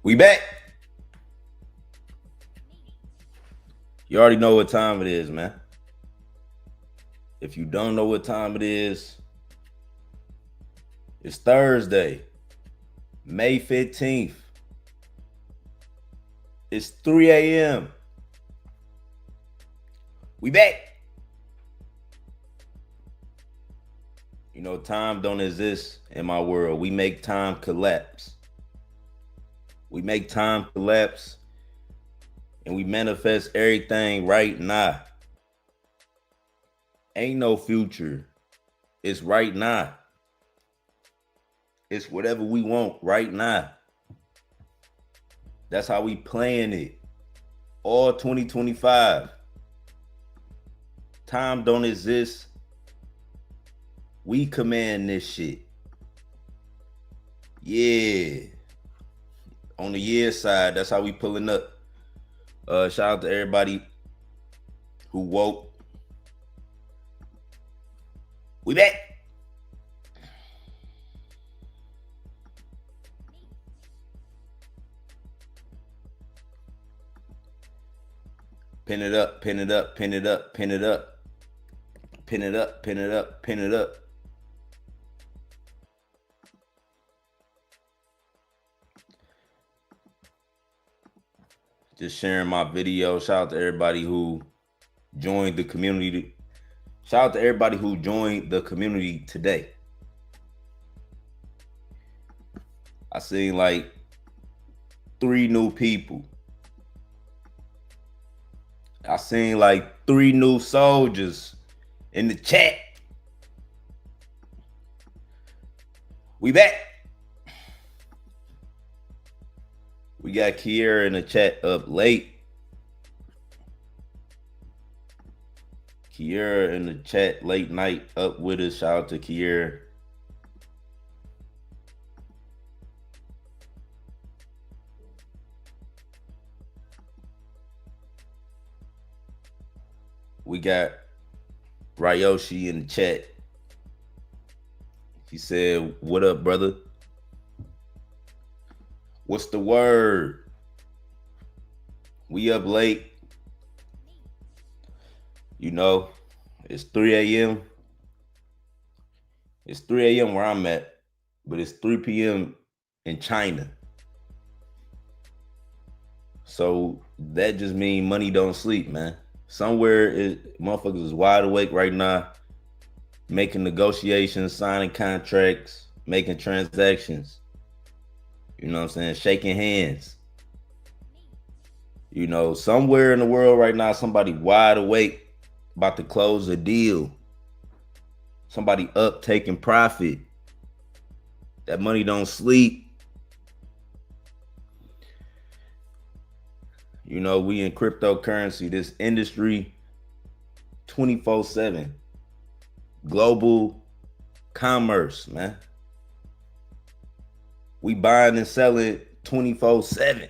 We back. You already know what time it is, man. If you don't know what time it is, it's Thursday, May 15th. It's 3 a.m. We back. You know, time don't exist in my world. We make time collapse. We make time collapse and we manifest everything right now. Ain't no future. It's right now. It's whatever we want right now. That's how we playing it. All 2025. Time don't exist. We command this shit. Yeah. On the year side, that's how we pulling up. Shout out to everybody who woke. We back. Pin it up, pin it up, pin it up, pin it up. Pin it up, pin it up, pin it up. Just sharing my video. Shout out to everybody who joined the community. Shout out to everybody who joined the community today. I seen like 3 new people. I seen like 3 new soldiers in the chat. We back. We got Kiera in the chat up late. Kiera in the chat late night up with us. Shout out to Kiera. We got Ryoshi in the chat. He said, "What up, brother? What's the word? We up late. You know, it's 3 a.m. It's 3 a.m. where I'm at, but it's 3 p.m. in China. So that just means money don't sleep, man. Somewhere motherfuckers is wide awake right now, making negotiations, signing contracts, making transactions. You know what I'm saying? Shaking hands. You know, somewhere in the world right now, somebody wide awake about to close a deal. Somebody up taking profit. That money don't sleep. You know, we in cryptocurrency, this industry 24/7. Global commerce, man. We buying and selling 24/7.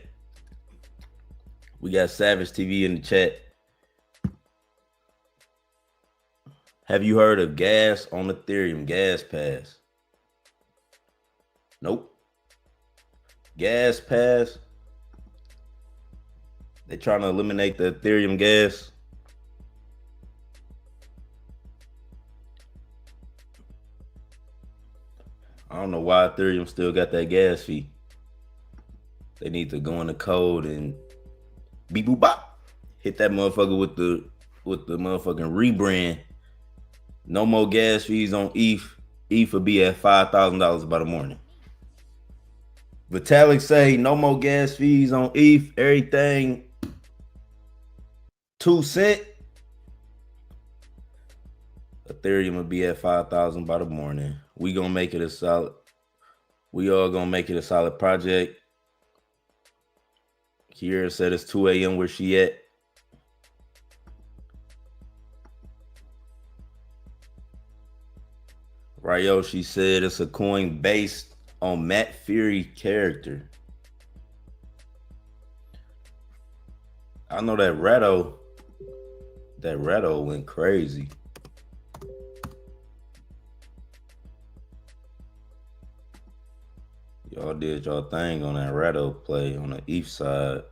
We got Savage TV in the chat. Have you heard of gas on Ethereum? Gas pass? Nope. Gas pass? They trying to eliminate the Ethereum gas. I don't know why Ethereum still got that gas fee. They need to go in the code and beep boop bop. Hit that motherfucker with the motherfucking rebrand. No more gas fees on ETH. ETH will be at $5,000 by the morning. Vitalik say no more gas fees on ETH. Everything 2 cents. Ethereum will be at 5,000 by the morning. We gonna make it a solid. We all gonna make it a solid project. Kiera said it's 2 a.m. where she at. Ryoshi said it's a coin based on Matt Fury character. I know that Ratto went crazy. Y'all did y'all thing on that Ratto play on the east side.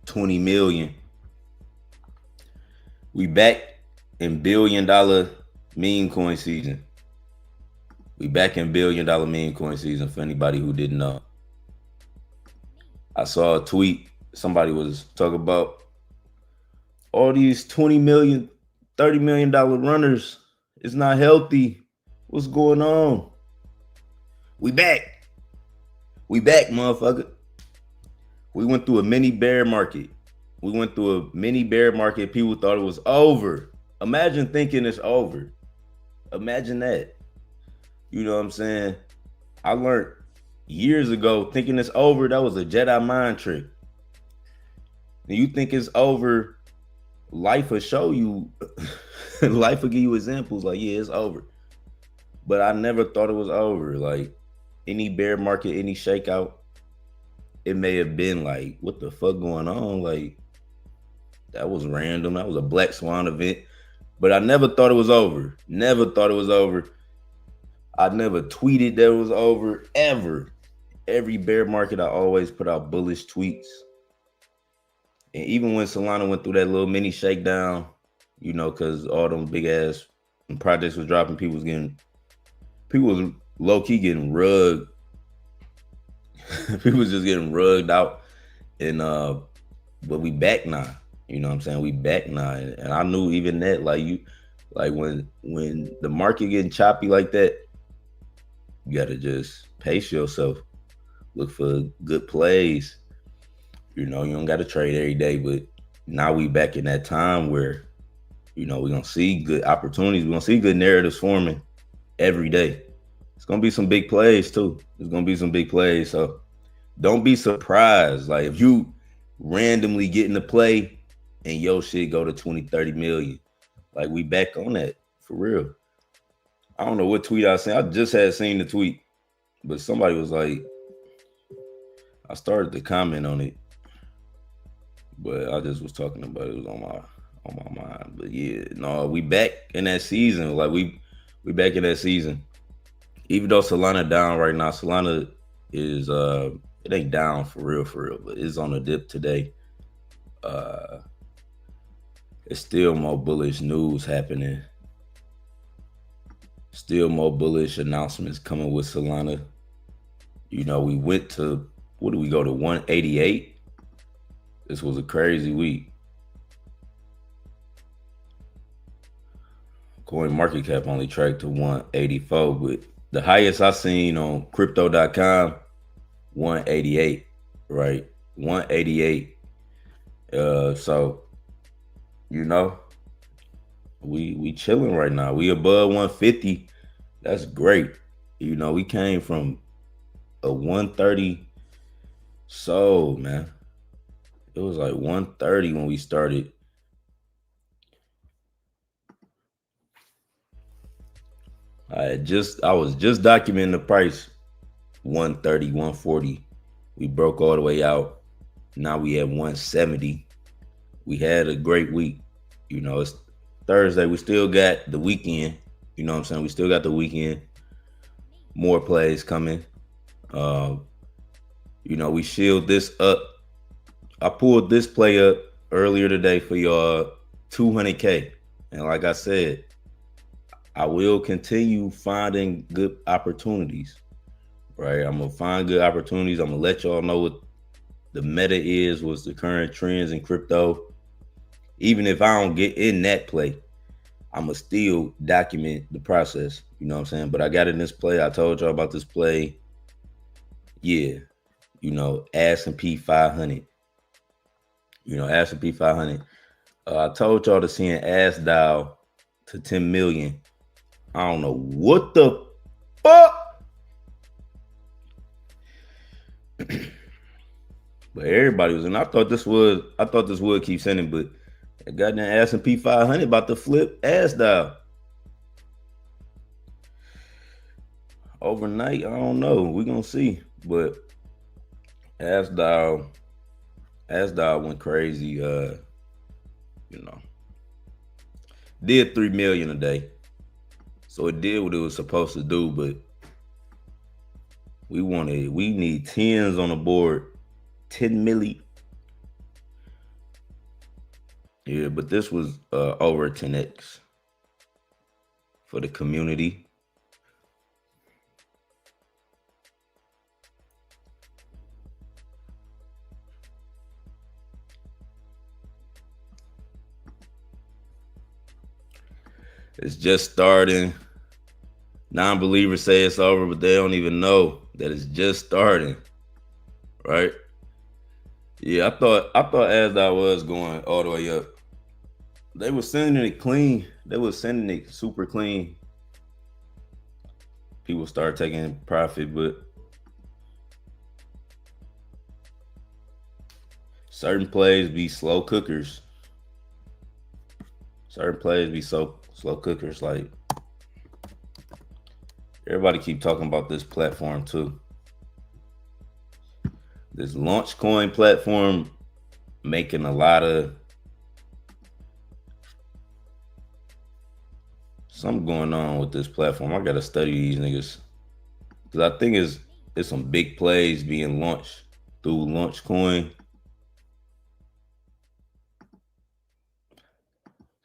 $20 million. We back in $1 billion meme coin season. We back in $1 billion meme coin season for anybody who didn't know. I saw a tweet. Somebody was talking about all these $20 million, $30 million runners. It's not healthy. What's going on? We back. We back, motherfucker. We went through a mini bear market. People thought it was over. Imagine thinking it's over. Imagine that. You know what I'm saying? I learned years ago thinking it's over. That was a Jedi mind trick. And you think it's over, life will show you. Life will give you examples like, yeah, it's over. But I never thought it was over. Like any bear market, any shakeout, it may have been like, what the fuck going on? Like, that was random. That was a black swan event. But I never thought it was over. Never thought it was over. I never tweeted that it was over, ever. Every bear market, I always put out bullish tweets. And even when Solana went through that little mini shakedown, you know, because all them big ass projects was dropping, people was low-key getting rugged. People was just getting rugged out. And but we back now. You know what I'm saying? We back now. And I knew even that, like when the market getting choppy like that, you gotta just pace yourself. Look for good plays. You know, you don't gotta trade every day, but now we back in that time where, you know, we're gonna see good opportunities. We're gonna see good narratives forming every day. It's gonna be some big plays too. There's gonna be some big plays. So don't be surprised. Like if you randomly get in the play and your shit go to 20, 30 million. Like we back on that for real. I don't know what tweet I seen. I just had seen the tweet, but somebody was like, I started to comment on it, but I just was talking about it. It was on my mind. But yeah, no, we back in that season. Like we back in that season. Even though Solana down right now, Solana is it ain't down for real, but it's on a dip today. It's still more bullish news happening. Still more bullish announcements coming with Solana. You know, we went to, what did we go to, 188? This was a crazy week. Coin market cap only tracked to 184, but the highest I seen on crypto.com, 188, right? 188. So, you know, we chilling right now. We above 150. That's great. You know, we came from a 130. So, man, it was like 130 when we started. I was just documenting the price, 130, 140. We broke all the way out. Now we at 170. We had a great week. You know, it's Thursday. We still got the weekend. You know what I'm saying? We still got the weekend. More plays coming. You know, we shield this up. I pulled this play up earlier today for y'all, 200K. And like I said, I will continue finding good opportunities, right? I'm going to find good opportunities. I'm going to let y'all know what the meta is, what's the current trends in crypto. Even if I don't get in that play, I'm going to still document the process. You know what I'm saying? But I got in this play. I told y'all about this play. Yeah. You know, ass&p 500. You know, ass&p 500. I told y'all to see an ass dial to 10 million. I don't know what the fuck. But everybody was in. I thought this would keep sending, but that goddamn ass&p 500 about to flip ass dial. overnight, I don't know. We're gonna see. But AskDial went crazy, you know. Did 3 million a day. So it did what it was supposed to do, but we need tens on the board. 10 milli. Yeah, but this was over 10x for the community. It's just starting. Non-believers say it's over, but they don't even know that it's just starting. Right? Yeah, I thought as I was going all the way up, they were sending it clean. They were sending it super clean. People start taking profit, but certain plays be slow cookers. Certain plays be so slow cookers. Like, everybody keep talking about this platform too. This launch coin platform making a lot of something going on with this platform. I gotta study these niggas, because I think it's some big plays being launched through launch coin.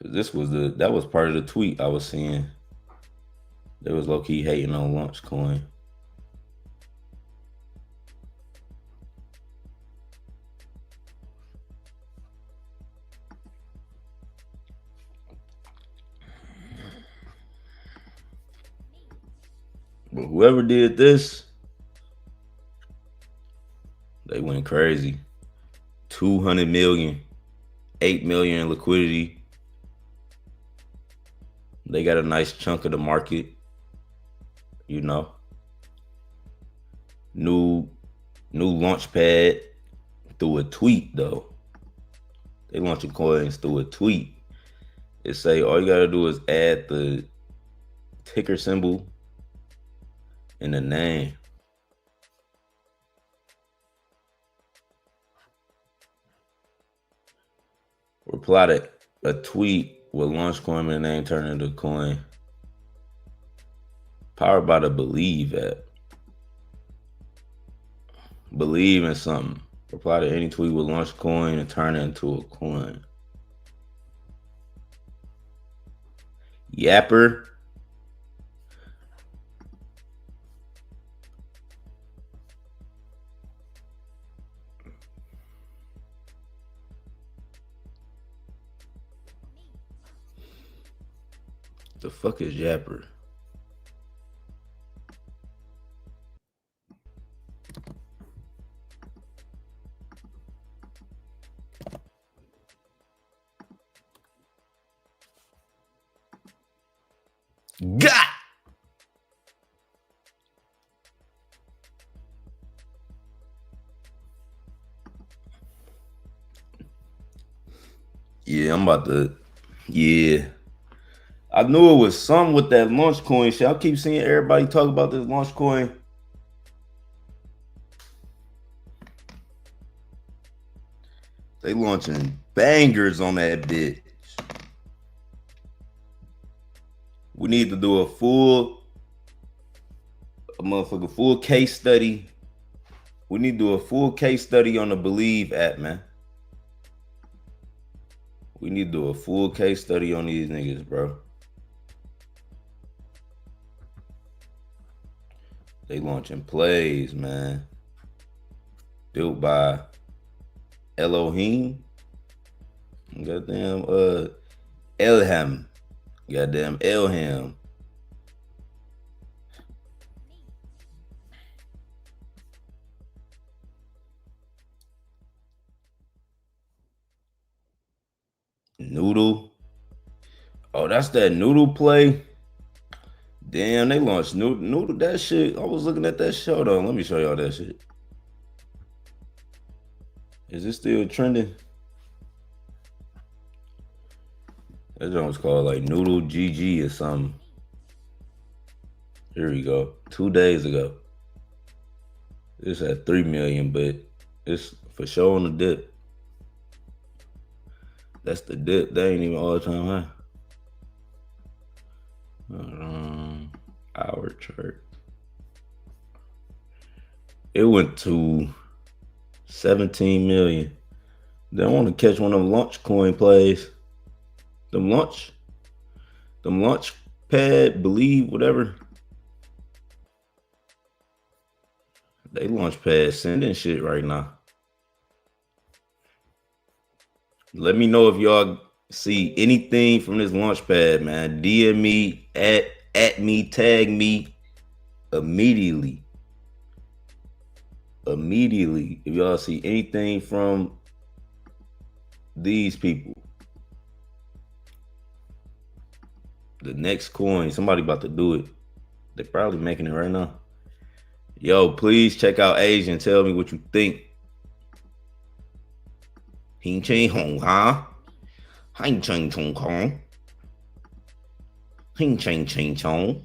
That was part of the tweet I was seeing. They was low key hating on launch coin. But whoever did this, they went crazy. 200 million, 8 million in liquidity. They got a nice chunk of the market, you know. New launch pad through a tweet though. They launching coins through a tweet. It say all you gotta do is add the ticker symbol and the name. Reply to a tweet with launch coin and the name turn into a coin. Powered by the Believe app. Believe in something. Reply to any tweet with launch coin and turn it into a coin. Yapper. The fuck is Yapper? Got! Yeah, I'm about to. Yeah. I knew it was something with that launch coin shit. I keep seeing everybody talk about this launch coin. They launching bangers on that bitch. We need to do a motherfucking full case study. We need to do a full case study on the Believe app, man. We need to do a full case study on these niggas, bro. They launching plays, man. Built by Elohim. Goddamn, Elham. Goddamn Elham. Noodle. Oh, that's that Noodle play. Damn, they launched Noodle. That shit. I was looking at that shit. Hold on, let me show y'all that shit. Is it still trending? That joint was called like Noodle GG or something. Here we go. 2 days ago. This at 3 million, but it's for sure on the dip. That's the dip. That ain't even all-time high. Hour chart. It went to 17 million. Then I want to catch one of them launch coin plays. Them launch pad, believe, whatever. They launch pad sending shit right now. Let me know if y'all see anything from this launch pad, man. DM me, at me, tag me immediately. Immediately. If y'all see anything from these people. The next coin, somebody about to do it. They're probably making it right now. Yo, please check out Asia and tell me what you think. Hing Ching Hong, huh? Hing Ching Chong Kong. Hing Ching Ching Chong.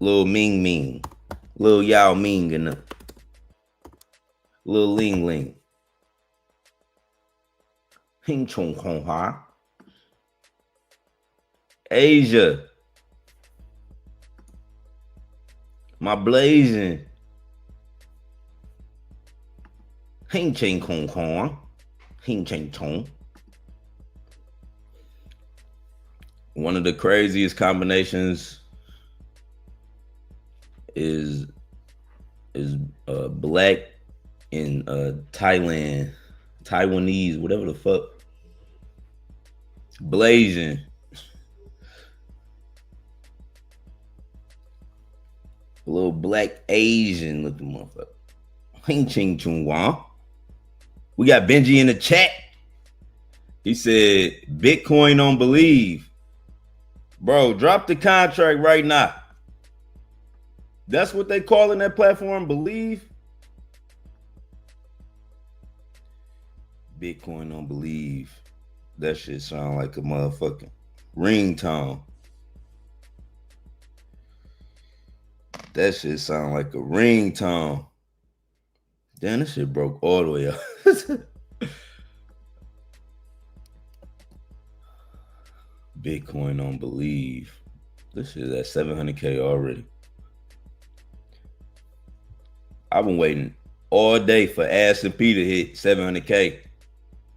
Little Ming Ming. Little Yao Ming and the Little Ling Ling. Hing Chong Kong, huh? Asia. My blazing. Hing Ching Kong Kong. Hing Ching Chong. One of the craziest combinations is black in Thailand, Taiwanese, whatever the fuck. Blazing. A little black Asian looking motherfucker. Hing Ching Chung Wang. We got Benji in the chat. He said, Bitcoin on believe. Bro, drop the contract right now. That's what they call in that platform, believe. Bitcoin on believe. That shit sound like a motherfucking ringtone. That shit sound like a ringtone. Damn, this shit broke all the way up. Bitcoin on believe. This shit is at 700K already. I've been waiting all day for ass&p to hit 700K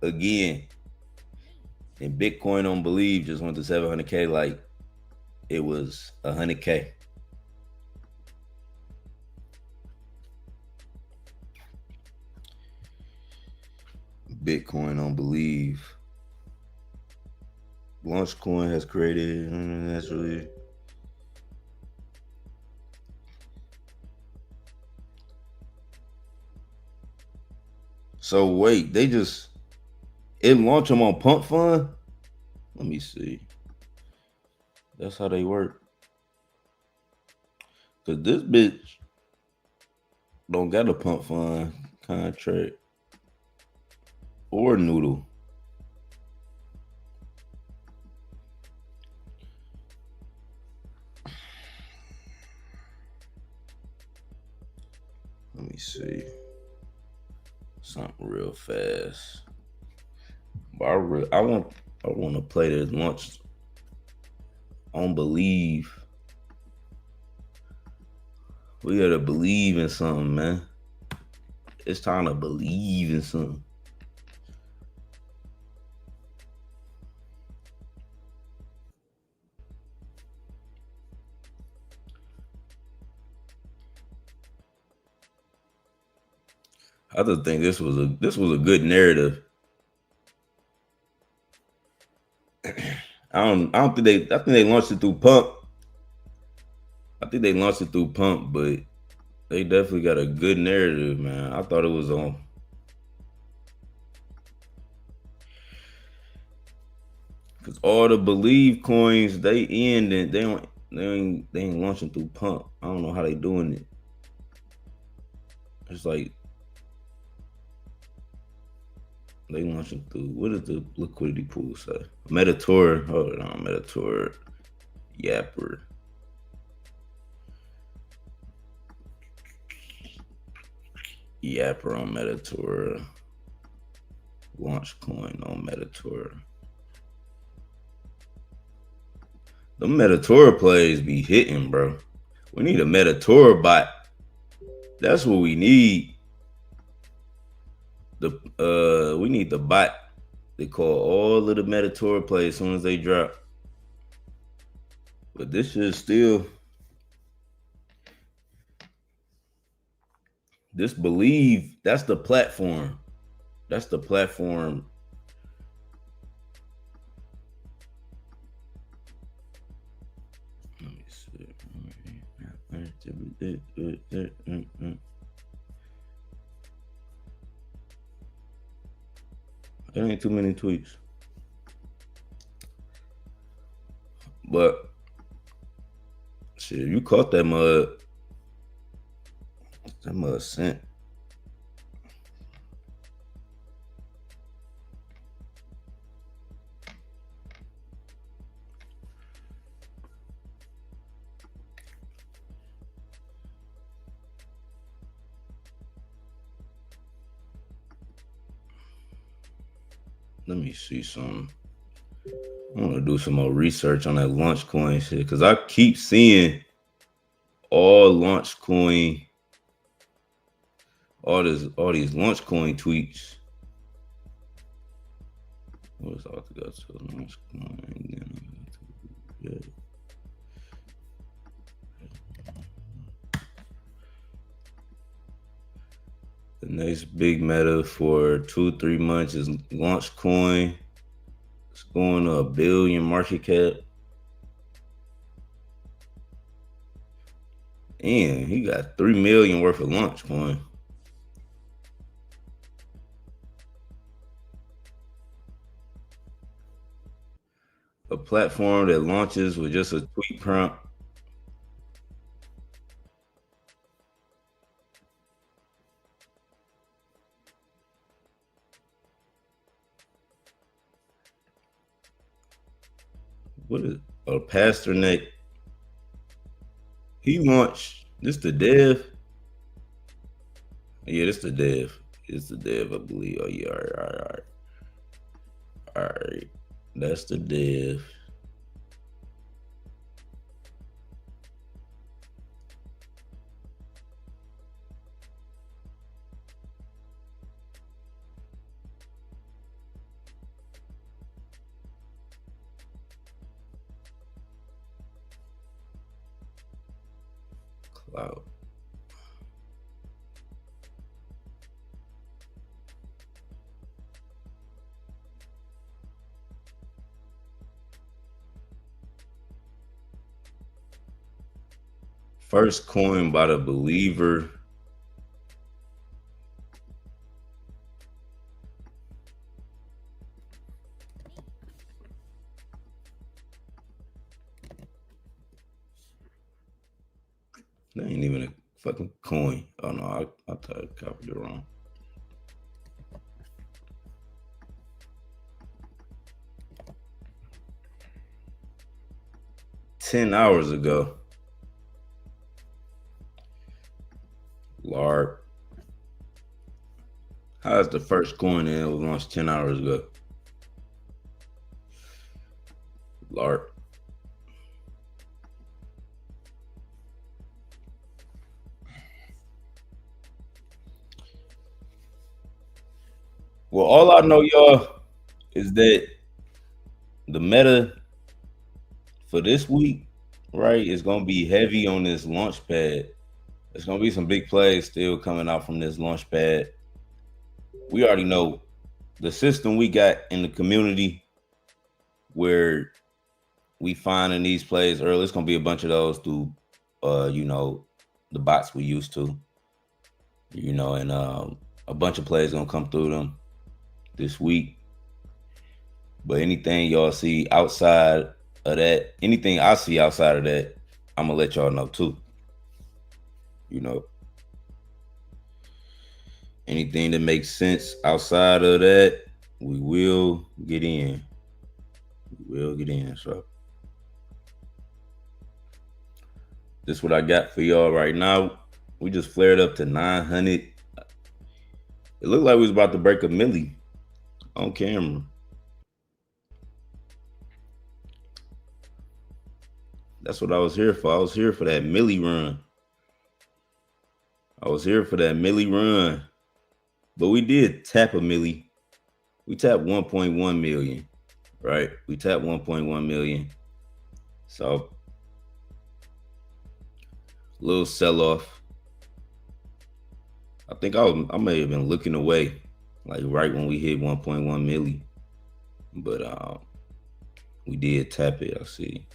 again. And Bitcoin on believe just went to 700K like it was 100K. Bitcoin on believe. Launch coin has created naturally. So wait, it launched them on Pump Fund? Let me see. That's how they work. Cause this bitch don't got a Pump Fund contract or Noodle. Let me see. Something real fast. But I want to play this launch on believe. We gotta believe in something, man. It's time to believe in something. I just think this was a good narrative. I think they launched it through Pump. I think they launched it through Pump, but they definitely got a good narrative, man. I thought it was on. Cause all the believe coins they end and they ain't launching through Pump. I don't know how they doing it. It's like they launching through, what does the liquidity pool say? Metator. Hold on, Metator. Yapper. Yapper on Metator. Launch coin on Metator. The Metator plays be hitting, bro. We need a Metator bot. That's what we need. We need the bot. They call all of the Metator plays as soon as they drop. But this is still this Believe. That's the platform. That's the platform. Let me see. There ain't too many tweets. But shit, you caught that mud. That mud sent. Let me see some. I want to do some more research on that launch coin shit because I keep seeing all launch coin, all these launch coin tweets. What was all to go to launch coin? Yeah. The next big meta for 2-3 months is launch coin. It's going to $1 billion market cap. And he got 3 million worth of launch coin. A platform that launches with just a tweet prompt. What is a Pasternak? He launched this the dev. Yeah, this the dev. It's the dev, I believe. Oh yeah, all right. That's the dev. Cloud. First coin by the Believer. That ain't even a fucking coin. Oh no, I thought I copied it wrong. $10 hours ago. LARP. How's the first coin in? It was launched 10 hours ago. LARP. Well, all I know, y'all, is that the meta for this week, right, is going to be heavy on this launch pad. There's going to be some big plays still coming out from this launch pad. We already know the system we got in the community where we finding these plays early. It's going to be a bunch of those through, the bots we used to, and a bunch of plays going to come through them this week. But anything y'all see outside of that, anything I see outside of that, I'm gonna let y'all know too. Anything that makes sense outside of that, we will get in. So This what I got for y'all right now. We just flared up to 900. It looked like we was about to break a milli on camera. That's what I was here for. I was here for that milli run. I was here for that milli run. But we did tap a milli. We tapped 1.1 million, right? We tapped 1.1 million. So, a little sell-off. I think I may have been looking away, like right when we hit 1.1 milli. But we did tap it, I see,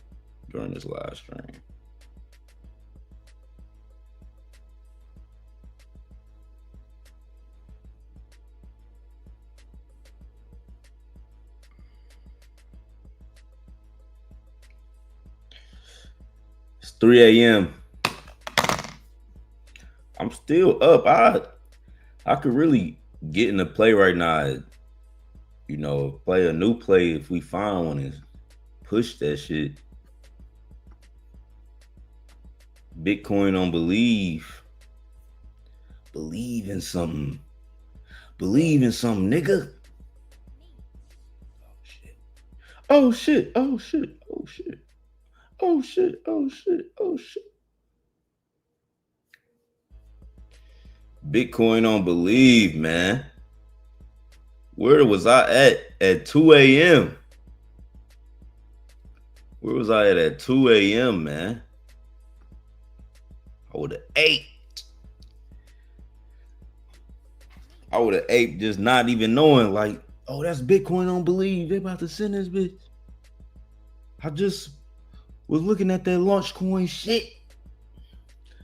during this live stream. It's 3 a.m. I'm still up. I could really get in the play right now. You know, play a new play if we find one and push that shit. Bitcoin on believe. Believe in something. Believe in something, nigga. Oh shit. Oh shit. Oh shit. Oh shit. Oh shit. Oh shit. Bitcoin on believe, man. Where was I at 2 a.m.? Where was I at 2 a.m., man? I would have ate. I would have ate just not even knowing, like, oh, that's Bitcoin on believe. They about to send this bitch. I just was looking at that launch coin shit.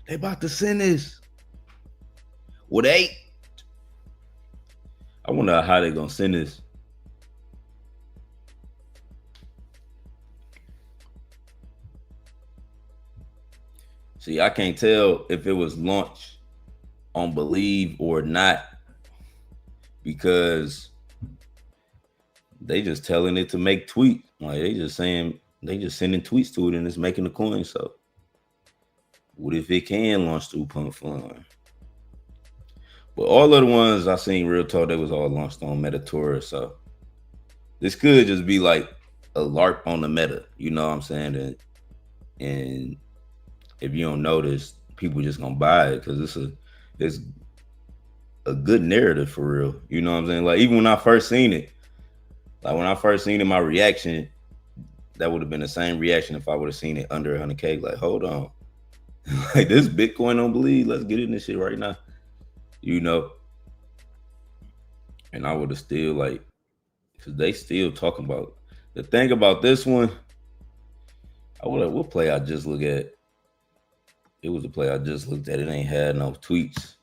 They about to send this. Would ate. I wonder how they gonna send this. See, I can't tell if it was launched on believe or not, because they just telling it to make tweets. Like they just saying, they just sending tweets to it and it's making the coin. So what if it can launch through Pump Fund? But all of the ones I seen real talk, they was all launched on Metatora. So this could just be like a LARP on the meta, you know what I'm saying? And if you don't notice, people just gonna buy it because it's a good narrative for real. You know what I'm saying? Like even when I first seen it, my reaction, that would have been the same reaction if I would have seen it under 100K. Like, hold on, like this Bitcoin don't believe. Let's get in this shit right now, you know. And I would have still like, because they still talking about the thing about this one. What play I just look at? It was a play I just looked at. It ain't had no tweets.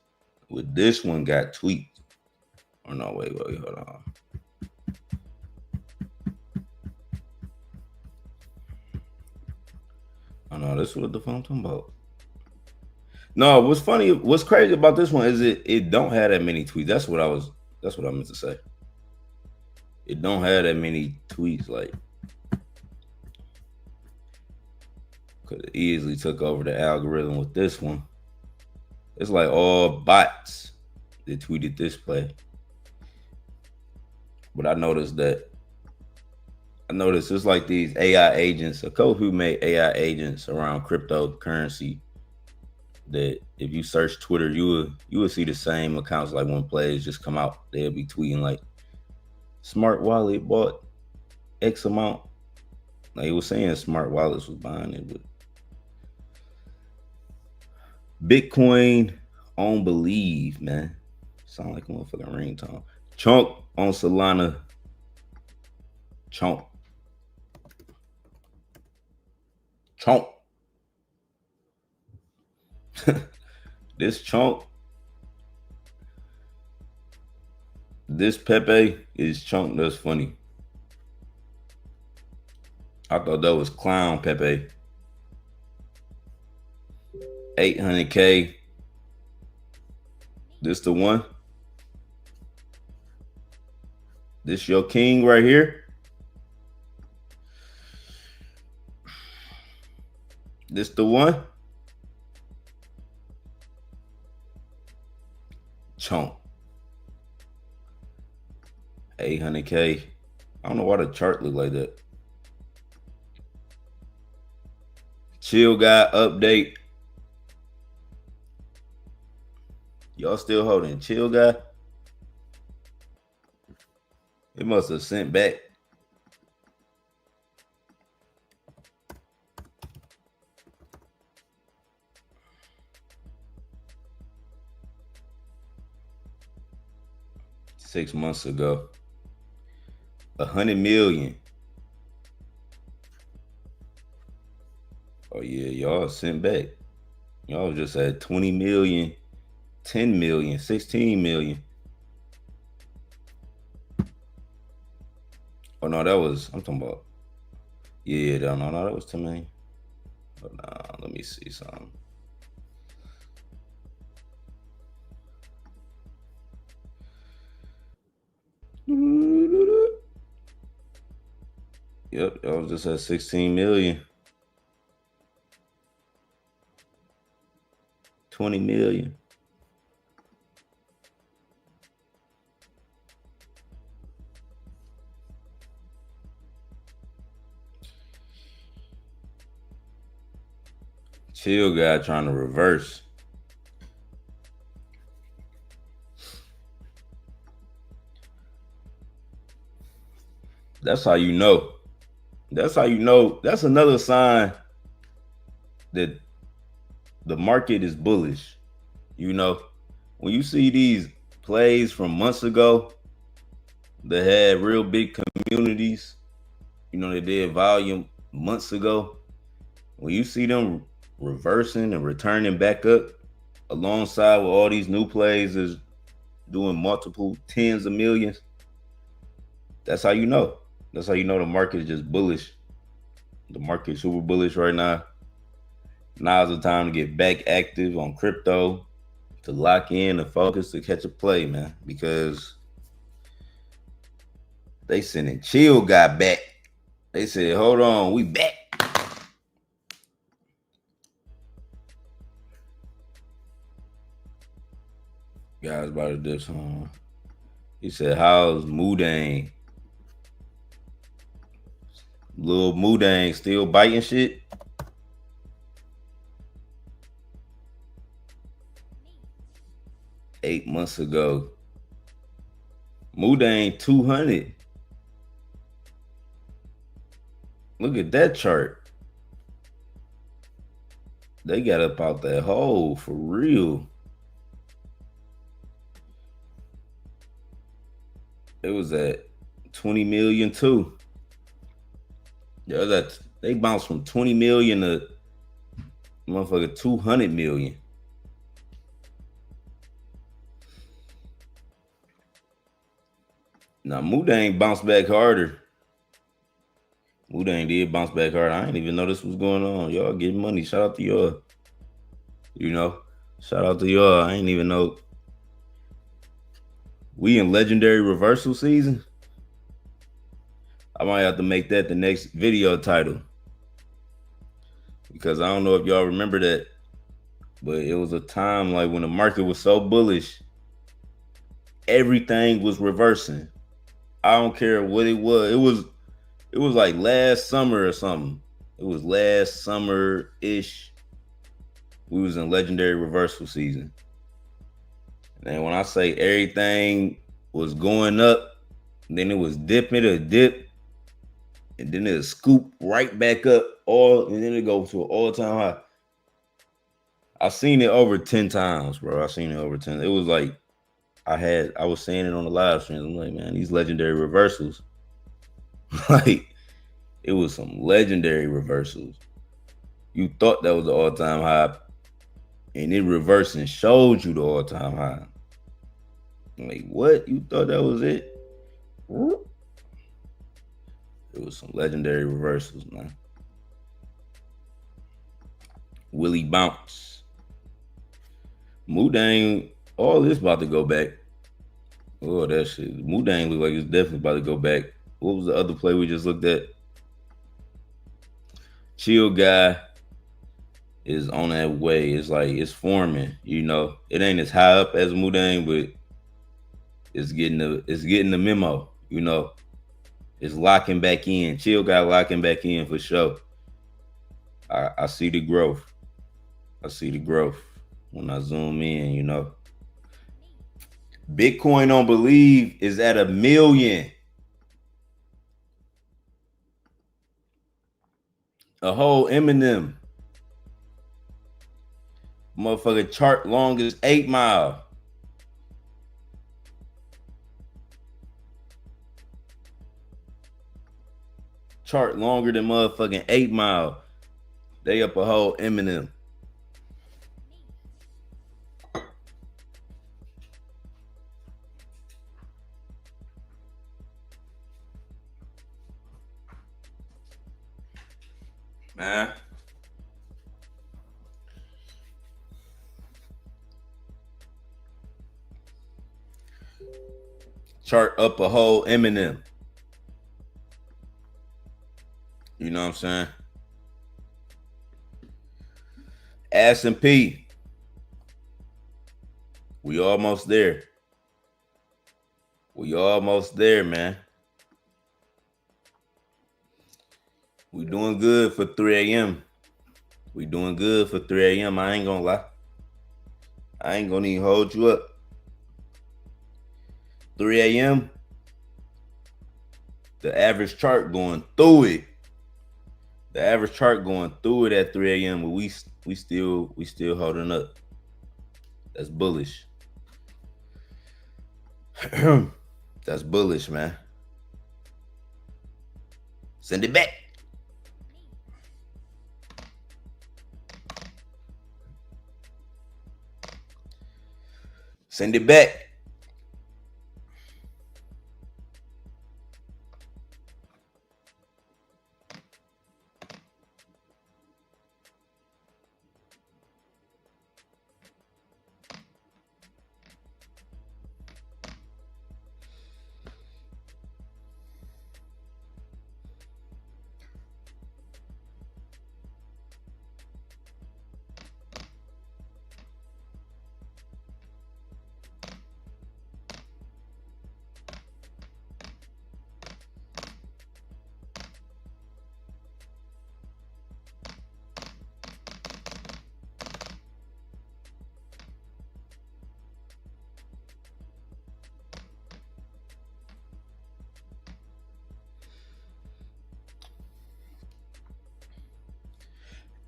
With this one got tweets. Oh no, wait, hold on. Oh no, this is what the phone talking about. No, what's funny, what's crazy about this one is it don't have that many tweets. That's what I meant to say. It don't have that many tweets, like could have easily took over the algorithm with this one. It's like all bots that tweeted this play. But I noticed it's like these AI agents, a couple who made AI agents around cryptocurrency, that if you search Twitter, you will see the same accounts. Like when plays just come out, they'll be tweeting like Smart Wallet bought X amount. Like it was saying Smart Wallets was buying it, but Bitcoin on believe, man. Sound like a motherfucking ringtone. Chunk on Solana. Chunk. This chunk. This Pepe is chunk. That's funny. I thought that was clown Pepe. 800K. This the one. This your king right here. This the one. chunk. 800K. I don't know why the chart look like that. Chill guy update. Y'all still holding chill guy? It must have sent back. $6 months ago. 100 million. Oh yeah, y'all sent back. Y'all just had 20 million, 10 million, 16 million. Oh no, that was, I'm talking about. Yeah, no, that was 10 million. Oh no, let me see something. Yep, I was just at 16 million. 20 million. Chill guy trying to reverse. That's how you know. That's how you know. That's another sign that the market is bullish. You know, when you see these plays from months ago that had real big communities, you know, they did volume months ago. When you see them reversing and returning back up alongside with all these new plays is doing multiple tens of millions, that's how you know. That's how you know the market is just bullish. The market is super bullish right now. Now's the time to get back active on crypto, to lock in, to focus, to catch a play, man. Because they sending chill guy back. They said, hold on, we back. Guys about to do some. He said, how's Moodang? Little Moodang still biting shit? $8 months ago. Moodang 200. Look at that chart. They got up out that hole for real. It was at 20 million too. Yeah, they bounced from 20 million to motherfucker 200 million. Now Moodang bounced back harder. Moodang did bounce back hard. I didn't even know this was going on. Y'all getting money. Shout out to y'all. You know, shout out to y'all. I didn't even know. We in legendary reversal season. I might have to make that the next video title. Because I don't know if y'all remember that, but it was a time like when the market was so bullish, everything was reversing. I don't care what it was. It was like last summer or something. It was last summer-ish. We was in legendary reversal season. And when I say everything was going up, then it was dipping a dip, and then it'll scoop right back up, and then it go to an all-time high. I've seen it over 10 times, bro. I've seen it over 10. It was like I was saying it on the live streams. I'm like, man, these legendary reversals. Like, it was some legendary reversals. You thought that was the all-time high, and it reversed and showed you the all-time high. I'm like, what? You thought that was it? It was some legendary reversals, man. Willie Bounce. Moodang, all this about to go back. Oh, that shit. Moodang look like it's definitely about to go back. What was the other play we just looked at? Chill guy is on that way. It's like it's forming, you know. It ain't as high up as Moodang, but It's getting the memo. You know, it's locking back in. Chill got locking back in for sure. I see the growth. I see the growth when I zoom in. You know, Bitcoin on Believe is at 1 million. A whole Eminem. Motherfucker chart long as 8 Mile. Chart longer than motherfucking 8 Mile. They up a whole Eminem. Man. Chart up a whole Eminem. You know what I'm saying? ass&p. We almost there. We almost there, man. We doing good for 3 a.m. We doing good for 3 a.m. I ain't gonna lie. I ain't gonna even hold you up. 3 a.m. The average chart going through it. The average chart going through it at 3 a.m. But we still holding up. That's bullish. That's bullish, man. Send it back. Send it back.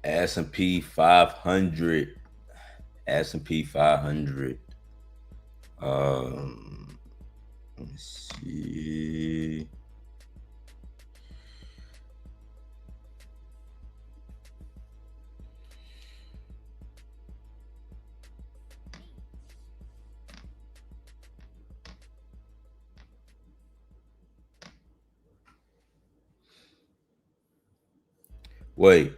S&P 500. S&P 500. Let me see. Wait.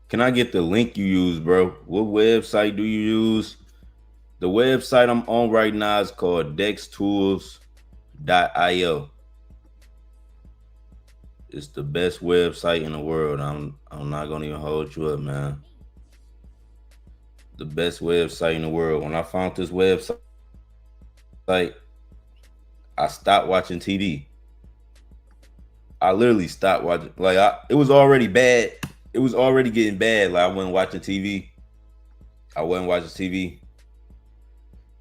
Can I get the link you use, bro? What website do you use? The website I'm on right now is called dextools.io. It's the best website in the world. I'm not gonna even hold you up, man. The best website in the world. When I found this website, I stopped watching TV. I literally stopped watching. It was already bad. It was already getting bad. Like I wasn't watching TV.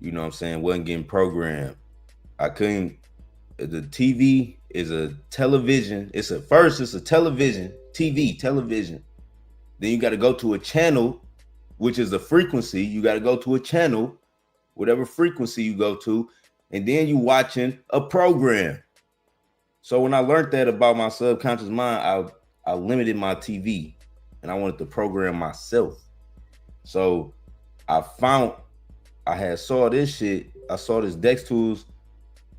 You know what I'm saying? Wasn't getting programmed. I couldn't. The TV is a television. It's a television, television. Then you got to go to a channel, which is a frequency. You got to go to a channel, whatever frequency you go to, and then you watching a program. So when I learned that about my subconscious mind, I limited my TV and I wanted to program myself. So I saw this shit. I saw this Dex Tools.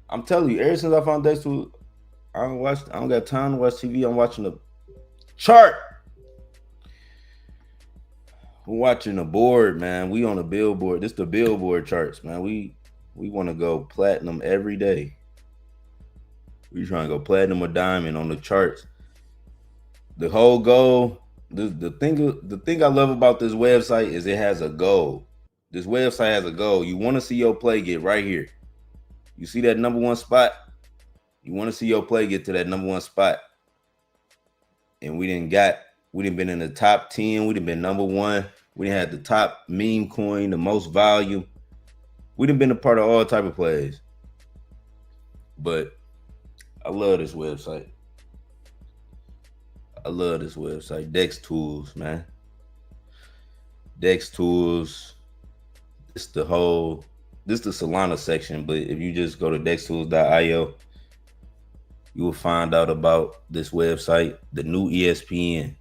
I'm telling you, ever since I found Dex Tools, I don't got time to watch TV. I'm watching the chart. I'm watching the board, man. We on the billboard. This the billboard charts, man. We want to go platinum every day. We trying to go platinum or diamond on the charts. The whole goal, the thing I love about this website is it has a goal. This website has a goal. You want to see your play, get right here. You see that number one spot? You want to see your play get to that number one spot. And we didn't been in the top 10. We didn't been number one. We didn't have the top meme coin, the most volume. We didn't been a part of all type of plays. But I love this website. Dex Tools, man. Dex Tools. This the Solana section, but if you just go to dextools.io, you will find out about this website, the new ESPN.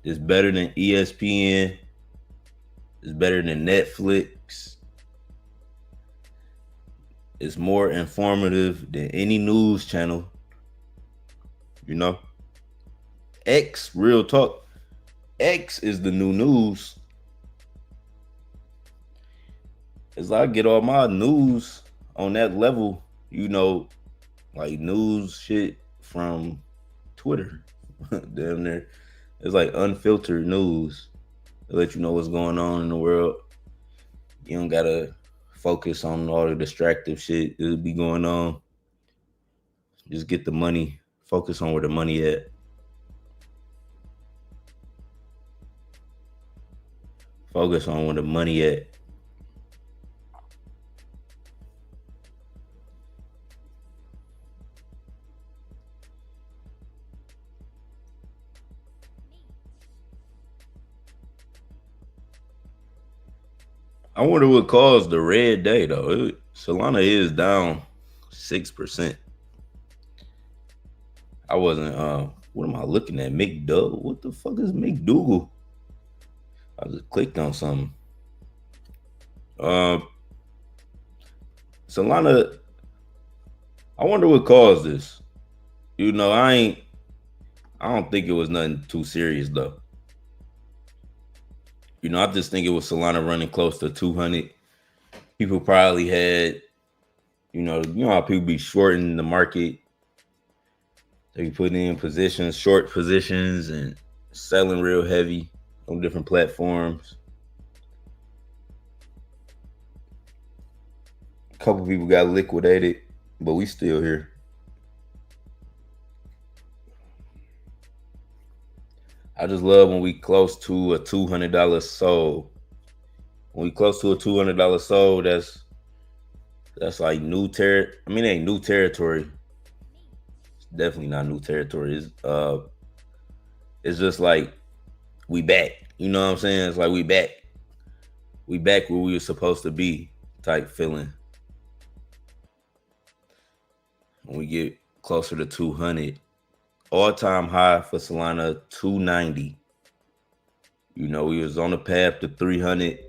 It's better than ESPN. It's better than Netflix. It's more informative than any news channel. You know? X, real talk. X is the new news. As I get all my news on that level, you know, like news shit from Twitter. Damn near. It's like unfiltered news. They let you know what's going on in the world. You don't gotta focus on all the distractive shit that'll be going on. Just get the money. Focus on where the money at. Focus on where the money at. I wonder what caused the red day though. Solana is down 6%. I wasn't. What am I looking at? McDougal. What the fuck is McDougal? I just clicked on something. Solana. I wonder what caused this. You know, I don't think it was nothing too serious though. You know, I just think it was Solana running close to 200. People probably had, you know how people be shorting the market. They be putting in positions, short positions, and selling real heavy on different platforms. A couple people got liquidated, but we still here. I just love when we close to a $200 sold. When we close to a $200 sold, that's like new territory. I mean, it ain't new territory. It's definitely not new territory. It's just like we back. You know what I'm saying? It's like we back. We back where we were supposed to be type feeling. When we get closer to 200. All-time high for Solana, 290. You know, we was on the path to 300.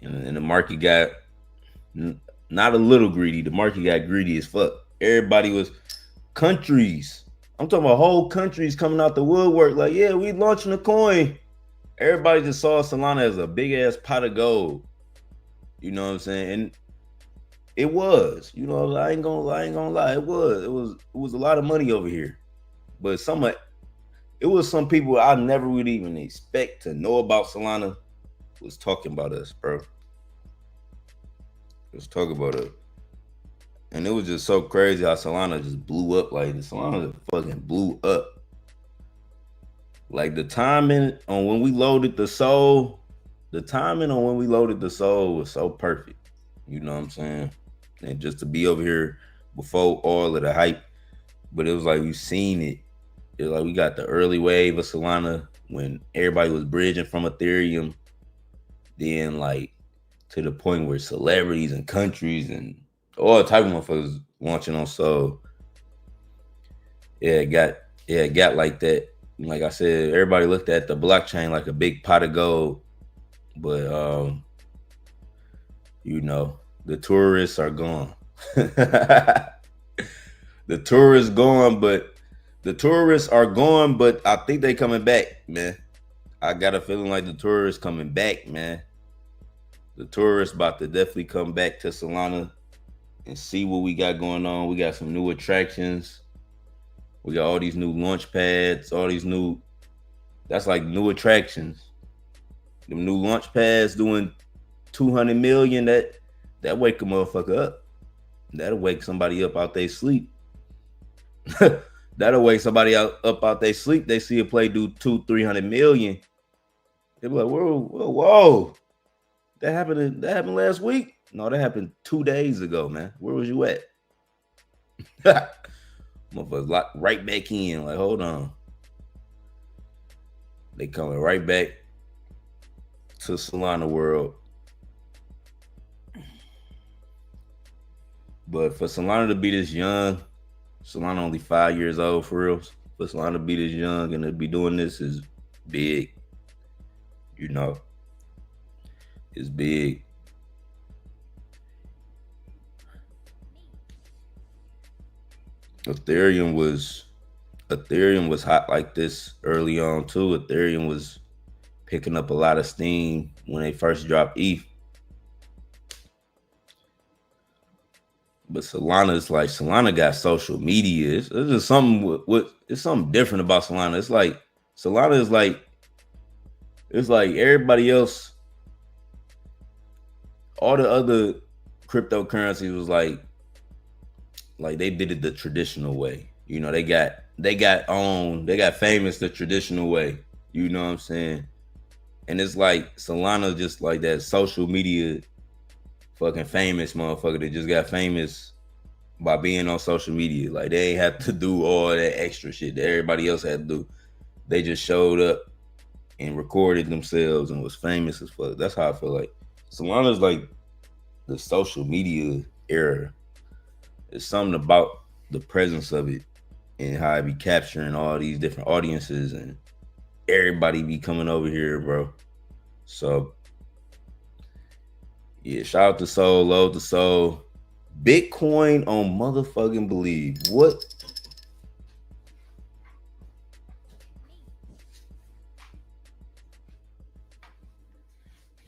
And the market got not a little greedy. The market got greedy as fuck. Everybody was countries. I'm talking about whole countries coming out the woodwork. Like, yeah, we launching a coin. Everybody just saw Solana as a big ass pot of gold. You know what I'm saying? And it was, you know, I ain't gonna lie. It was a lot of money over here. But it was some people I never would even expect to know about Solana was talking about us, bro. Was talking about it. And it was just so crazy how Solana just blew up. Like, Solana just fucking blew up. Like, the timing on when we loaded the soul was so perfect. You know what I'm saying? And just to be over here before all of the hype. But it was like we've seen it. It was like we got the early wave of Solana when everybody was bridging from Ethereum. Then like to the point where celebrities and countries and all type of motherfuckers launching on Sol. It got like that. Like I said, everybody looked at the blockchain like a big pot of gold. But you know, the tourists are gone. The tourists are gone, but I think they coming back, man. I got a feeling like the tourists coming back, man. The tourists about to definitely come back to Solana and see what we got going on. We got some new attractions. We got all these new launch pads, that's like new attractions. The new launch pads doing 200 million, That wake a motherfucker up. That'll wake somebody up out their sleep. That'll wake somebody up out their sleep. They see a play do 200-300 million. They be like, whoa. That happened last week? No, that happened 2 days ago, man. Where was you at? Motherfuckers locked right back in. Like, hold on. They coming right back to Solana World. But for Solana to be this young, Solana only 5 years old for real. For Solana to be this young and to be doing this is big. You know, it's big. Ethereum was hot like this early on too. Ethereum was picking up a lot of steam when they first dropped ETH. But Solana got social media. It's just something it's something different about Solana. It's like Solana is like, it's like everybody else. All the other cryptocurrencies was like they did it the traditional way. You know, they got famous the traditional way. You know what I'm saying? And it's like Solana just like that social media fucking famous motherfucker that just got famous by being on social media. Like they ain't have to do all that extra shit that everybody else had to do. They just showed up and recorded themselves and was famous as fuck. That's how I feel like Solana's like the social media era. It's something about the presence of it and how I be capturing all these different audiences and everybody be coming over here, bro. So yeah, shout out to Soul, load to Soul. Bitcoin on motherfucking Believe. What?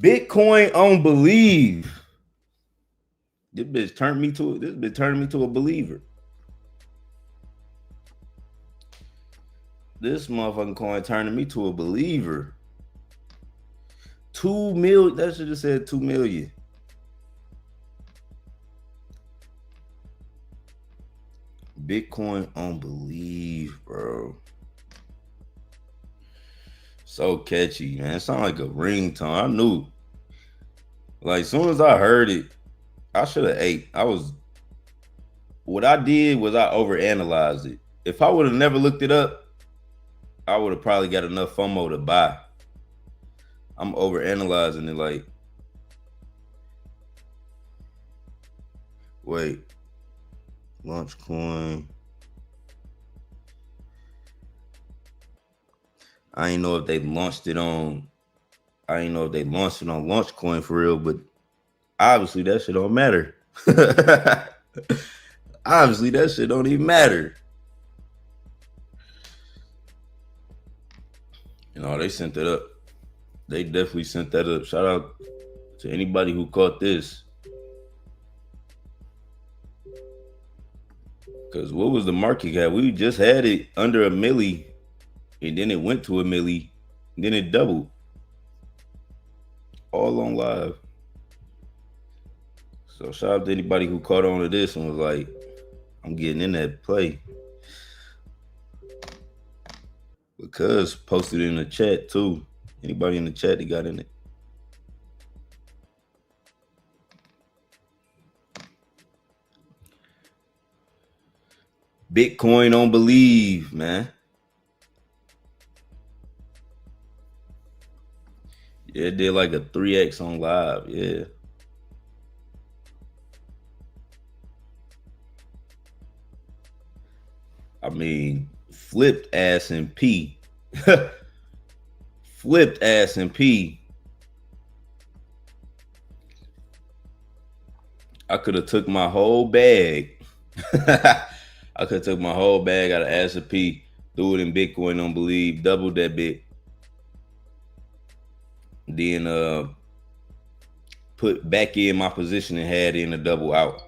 Bitcoin on Believe. This bitch turning me to a believer. This motherfucking coin turning me to a believer. 2 million. That should have said 2 million. Bitcoin on Believe, bro. So catchy, man. It sounded like a ringtone. I knew. Like, as soon as I heard it, I should have ate. What I did was I overanalyzed it. If I would have never looked it up, I would have probably got enough FOMO to buy. I'm overanalyzing it. Like, wait, launch coin. I ain't know if they launched it on. I ain't know if they launched it on launch coin for real, but obviously that shit don't matter. Obviously that shit don't even matter. You know, they sent that up. They definitely sent that up. Shout out to anybody who caught this. Because what was the market cap? We just had it under a milli, and then it went to a milli, and then it doubled. All on live. So shout out to anybody who caught on to this and was like, I'm getting in that play. Because posted in the chat too. Anybody in the chat that got in it? Bitcoin on Believe, man. Yeah, it did like a 3x on live. Yeah. I mean, flipped ass&p. Flipped ass&p. I could have took my whole bag. I could have took my whole bag out of ass&p, threw it in Bitcoin on Believe, doubled that bit. Then put back in my position and had in a double out.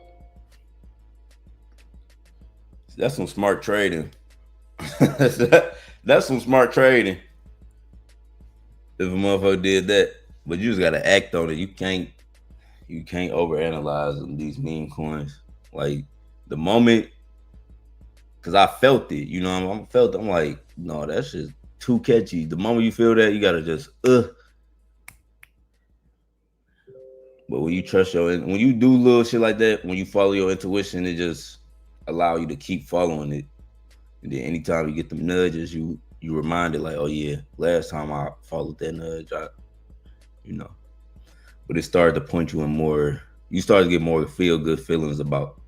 That's some smart trading. That's some smart trading. If a motherfucker did that, but you just gotta act on it. You can't You can't overanalyze these meme coins. Like the moment, because I felt it. You know, I'm like, no, that's just too catchy. The moment you feel that, you gotta just But when you trust when you do little shit like that, when you follow your intuition, it just allow you to keep following it. And then anytime you get them nudges, you remind it like, oh yeah, last time I followed that nudge, you know. But it started to point you in more. You started to get more feel good feelings about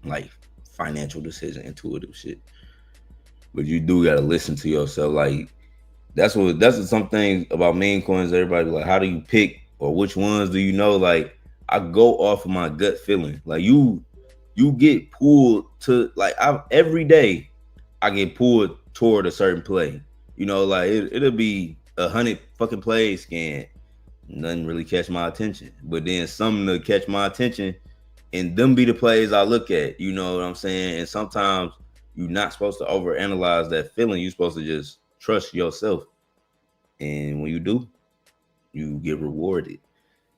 like financial decision, intuitive shit. But you do gotta listen to yourself. Like that's some things about meme coins. Everybody like, how do you pick or which ones do you know? Like I go off of my gut feeling. Like you get pulled to like every day I get pulled toward a certain play. You know, like it'll be 100 fucking plays scanned. Nothing really catch my attention. But then something to catch my attention and them be the plays I look at. You know what I'm saying? And sometimes you're not supposed to overanalyze that feeling. You're supposed to just trust yourself. And when you do, you get rewarded.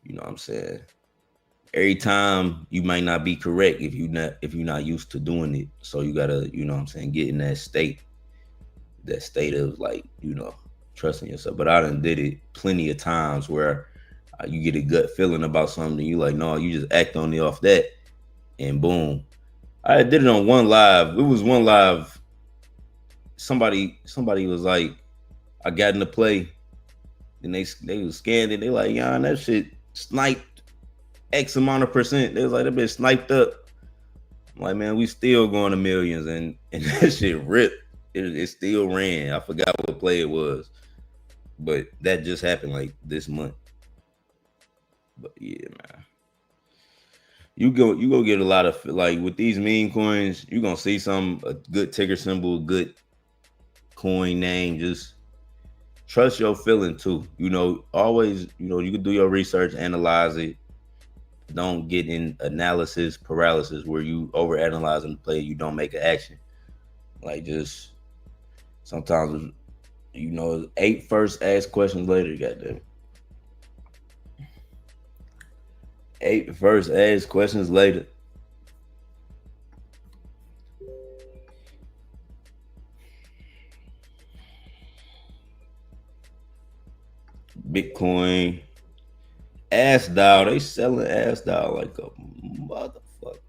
You know what I'm saying? Every time you might not be correct if you're not used to doing it. So you gotta, you know what I'm saying, get in that state of like, you know, trusting yourself. But I done did it plenty of times where you get a gut feeling about something. You like, no, you just act on it off that, and boom. I did it on one live. It was one live. Somebody was like, I got in the play, and they was scanned it. They like, yeah, that shit sniped X amount of percent. They was like, that bitch sniped up. I'm like, man, we still going to millions, and that shit ripped. It still ran. I forgot what play it was, but that just happened like this month. But yeah, man, you go get a lot of like with these meme coins. You gonna see a good ticker symbol, good coin name. Just trust your feeling too. You know, always, you know, you can do your research, analyze it. Don't get in analysis paralysis where you overanalyze the play, you don't make an action. Like just sometimes, you know, 8 first asked questions later, goddamn. 8 first asked questions later. Bitcoin, ass-dow, they selling ass-dow like a motherfucker.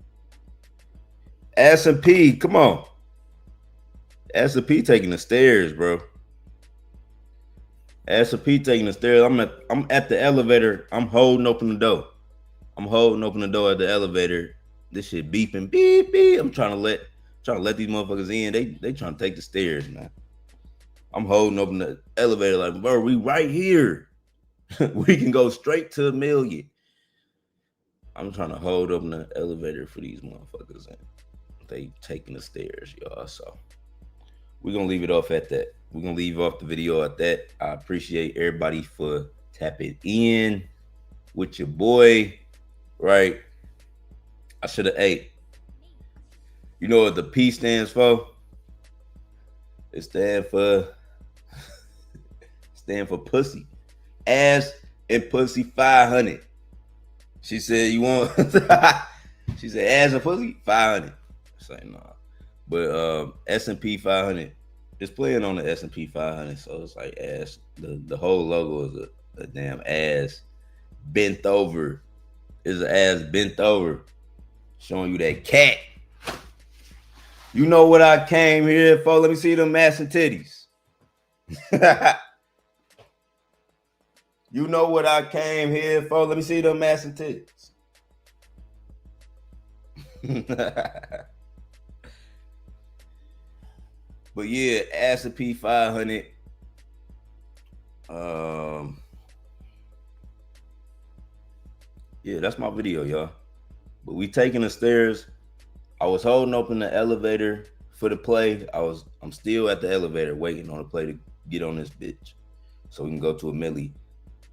ass&p, come on. ass&p taking the stairs, bro. ass&p taking the stairs. I'm at the elevator. I'm holding open the door. I'm holding open the door at the elevator. This shit beeping, beep, beep. I'm trying to let these motherfuckers in. They trying to take the stairs, man. I'm holding open the elevator like, bro, we right here. We can go straight to $1 million. I'm trying to hold open the elevator for these motherfuckers, and they taking the stairs, y'all. So we're gonna leave it off at that. We're gonna leave off the video at that. I appreciate everybody for tapping in with your boy. Right? I should have ate. You know what the P stands for? It stands for pussy. Ass and pussy 500. She said, you want she said ass and pussy 500. I say no. But S&P 500. It's playing on the S&P 500, so it's like ass. The whole logo is a damn ass bent over. It's an ass bent over, showing you that cat. You know what I came here for? Let me see them ass and titties. You know what I came here for? Let me see them ass and titties. But yeah, S&P 500. Yeah, that's my video, y'all. But we taking the stairs. I was holding open the elevator for the play. I'm still at the elevator waiting on the play to get on this bitch, so we can go to $1 million.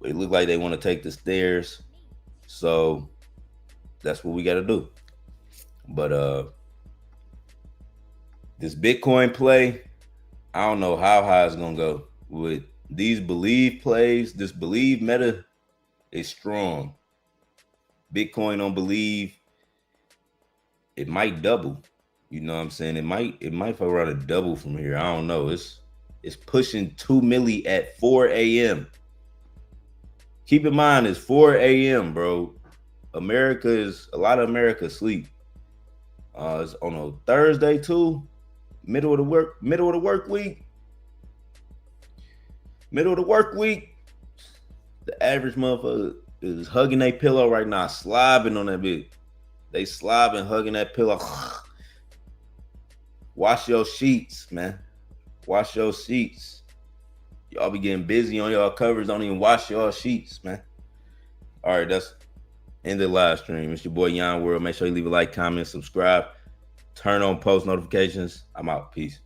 But it looked like they want to take the stairs, so that's what we got to do. But this Bitcoin play, I don't know how high it's gonna go. With these believe plays, this believe meta is strong. Bitcoin don't believe it might double. You know what I'm saying? It might fuck around a double from here. I don't know. It's pushing 2 milli at 4 a.m. Keep in mind it's 4 a.m., bro. A lot of America sleep. It's on a Thursday too. Middle of the work week. The average motherfucker is hugging their pillow right now, slobbing on that bitch. They slobbing, hugging that pillow. Wash your sheets, man. Wash your sheets. Y'all be getting busy on y'all covers. Don't even wash y'all sheets, man. All right, that's end of the live stream. It's your boy Yon World. Make sure you leave a like, comment, subscribe, turn on post notifications. I'm out. Peace.